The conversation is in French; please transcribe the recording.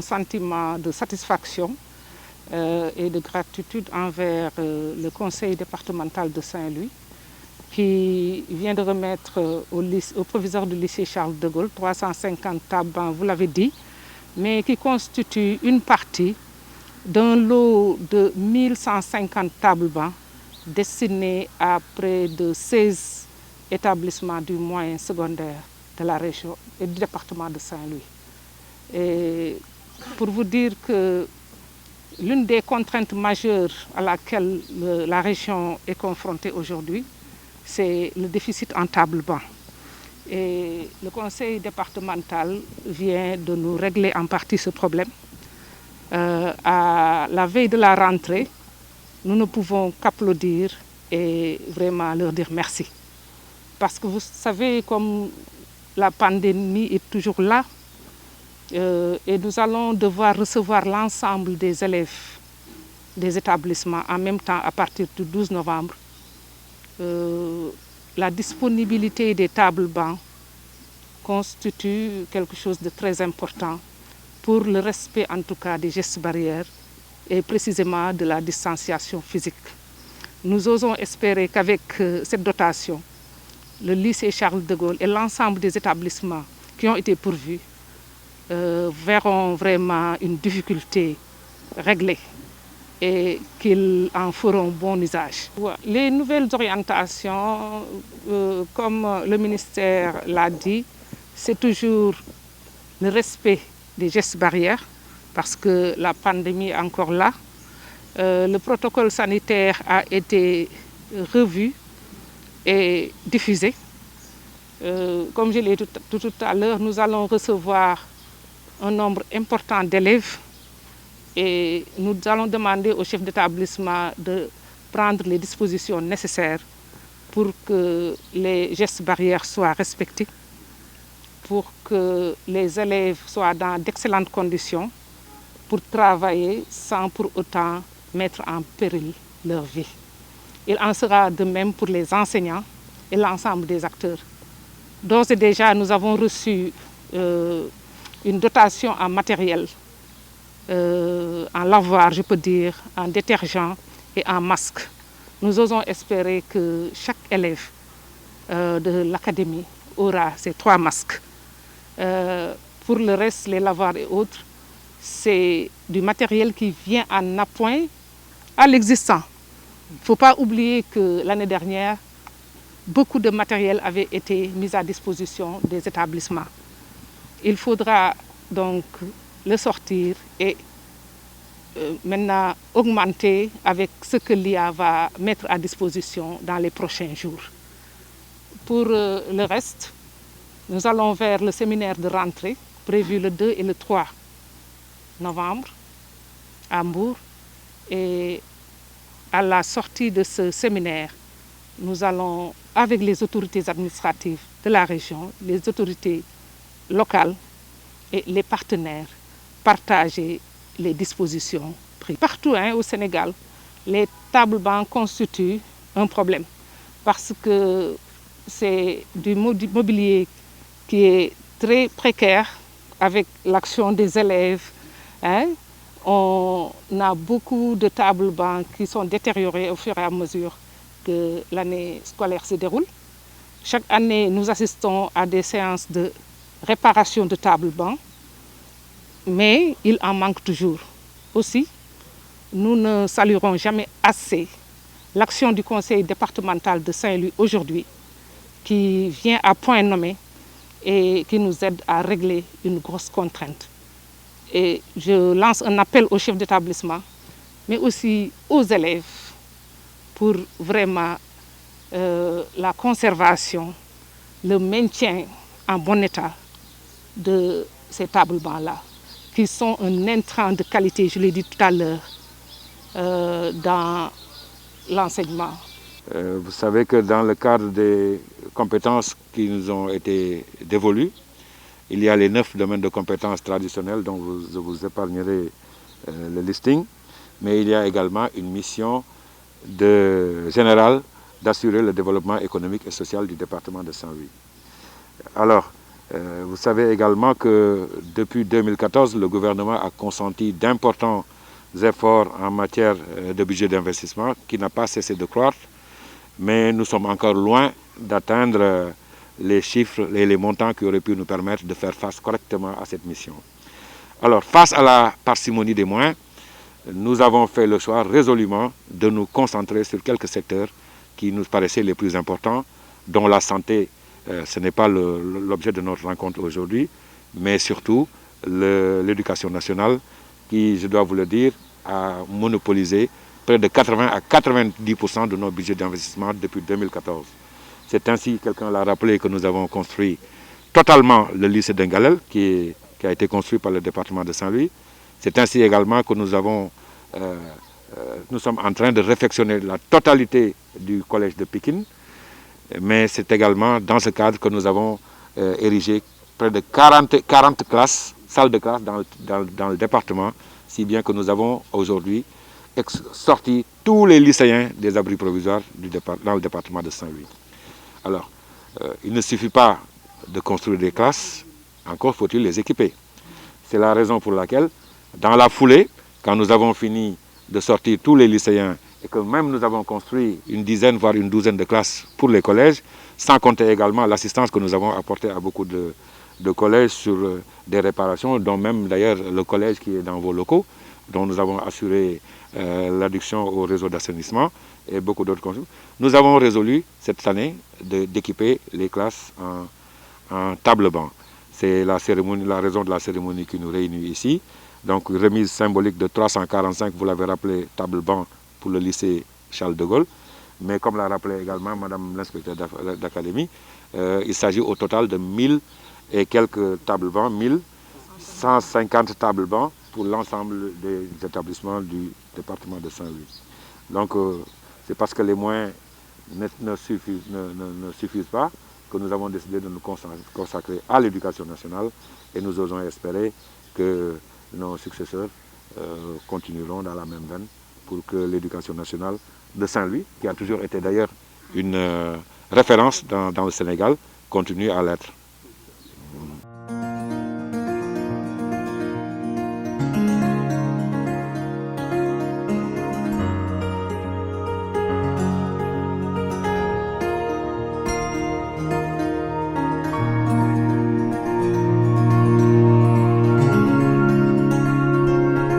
sentiment de satisfaction et de gratitude envers le conseil départemental de Saint-Louis qui vient de remettre au proviseur du lycée Charles de Gaulle 350 tables bancs, vous l'avez dit, mais qui constitue une partie d'un lot de 1150 tables bancs destinés à près de 16 établissements du moyen secondaire de la région et du département de Saint-Louis. Et pour vous dire que l'une des contraintes majeures à laquelle la région est confrontée aujourd'hui, c'est le déficit en tables bancs. Et le conseil départemental vient de nous régler en partie ce problème. À la veille de la rentrée, nous ne pouvons qu'applaudir et vraiment leur dire merci. Parce que vous savez, comme la pandémie est toujours là, et nous allons devoir recevoir l'ensemble des élèves des établissements en même temps à partir du 12 novembre, la disponibilité des tables bancs constitue quelque chose de très important pour le respect en tout cas des gestes barrières et précisément de la distanciation physique. Nous osons espérer qu'avec cette dotation, le lycée Charles de Gaulle et l'ensemble des établissements qui ont été pourvus verront vraiment une difficulté réglée et qu'ils en feront bon usage. Les nouvelles orientations, comme le ministère l'a dit, c'est toujours le respect des gestes barrières parce que la pandémie est encore là. Le protocole sanitaire a été revu et diffusé. Comme je l'ai dit tout à l'heure, nous allons recevoir un nombre important d'élèves et nous allons demander au chef d'établissement de prendre les dispositions nécessaires pour que les gestes barrières soient respectés, pour que les élèves soient dans d'excellentes conditions pour travailler sans pour autant mettre en péril leur vie. Il en sera de même pour les enseignants et l'ensemble des acteurs. D'ores et déjà, nous avons reçu une dotation en matériel, en lavoir, je peux dire, en détergent et en masque. Nous osons espérer que chaque élève de l'académie aura ces 3 masques. Pour le reste, les lavoirs et autres, c'est du matériel qui vient en appoint à l'existant. Il ne faut pas oublier que l'année dernière, beaucoup de matériel avait été mis à disposition des établissements. Il faudra donc le sortir et maintenant augmenter avec ce que l'IA va mettre à disposition dans les prochains jours. Pour le reste, nous allons vers le séminaire de rentrée prévu le 2 et le 3 novembre à Mbour. Et à la sortie de ce séminaire, nous allons, avec les autorités administratives de la région, les autorités locales et les partenaires, partager les dispositions prises. Partout au Sénégal, les tables bancs constituent un problème parce que c'est du mobilier qui est très précaire avec l'action des élèves. On a beaucoup de tables bancs qui sont détériorées au fur et à mesure que l'année scolaire se déroule. Chaque année, nous assistons à des séances de réparation de tables bancs, mais il en manque toujours. Aussi, nous ne saluerons jamais assez l'action du conseil départemental de Saint-Louis aujourd'hui, qui vient à point nommé et qui nous aide à régler une grosse contrainte. Et je lance un appel aux chefs d'établissement, mais aussi aux élèves pour vraiment la conservation, le maintien en bon état de ces tables bancs-là, qui sont un intrant de qualité, je l'ai dit tout à l'heure, dans l'enseignement. Vous savez que dans le cadre des compétences qui nous ont été dévolues, il y a les 9 domaines de compétences traditionnelles dont je vous épargnerai le listing, mais il y a également une mission générale d'assurer le développement économique et social du département de Saint-Louis. Alors, Vous savez également que depuis 2014, le gouvernement a consenti d'importants efforts en matière de budget d'investissement qui n'a pas cessé de croître, mais nous sommes encore loin d'atteindre les chiffres et les montants qui auraient pu nous permettre de faire face correctement à cette mission. Alors, face à la parcimonie des moyens, nous avons fait le choix résolument de nous concentrer sur quelques secteurs qui nous paraissaient les plus importants, dont la santé, ce n'est pas l'objet de notre rencontre aujourd'hui, mais surtout l'éducation nationale qui, je dois vous le dire, a monopolisé près de 80 à 90% de nos budgets d'investissement depuis 2014. C'est ainsi, quelqu'un l'a rappelé, que nous avons construit totalement le lycée d'Engalel, qui a été construit par le département de Saint-Louis. C'est ainsi également que nous sommes en train de réfectionner la totalité du collège de Pikine, mais c'est également dans ce cadre que nous avons érigé près de 40 classes, salles de classe dans le département, si bien que nous avons aujourd'hui sorti tous les lycéens des abris provisoires dans le département de Saint-Louis. Alors, il ne suffit pas de construire des classes, encore faut-il les équiper. C'est la raison pour laquelle, dans la foulée, quand nous avons fini de sortir tous les lycéens et que même nous avons construit une dizaine, voire une douzaine de classes pour les collèges, sans compter également l'assistance que nous avons apportée à beaucoup de collèges sur des réparations, dont même d'ailleurs le collège qui est dans vos locaux, dont nous avons assuré l'adduction au réseau d'assainissement et beaucoup d'autres choses. Nous avons résolu cette année d'équiper les classes en table-banc. C'est la raison de la cérémonie qui nous réunit ici. Donc, remise symbolique de 345, vous l'avez rappelé, table-banc pour le lycée Charles de Gaulle. Mais comme l'a rappelé également Madame l'inspecteur d'académie, il s'agit au total de 1000 et quelques tables-bancs, 1150 tables-bancs pour l'ensemble des établissements du département de Saint-Louis. Donc, c'est parce que les moyens ne suffisent pas que nous avons décidé de nous consacrer à l'éducation nationale et nous osons espérer que nos successeurs continueront dans la même veine pour que l'éducation nationale de Saint-Louis, qui a toujours été d'ailleurs une référence dans le Sénégal, continue à l'être.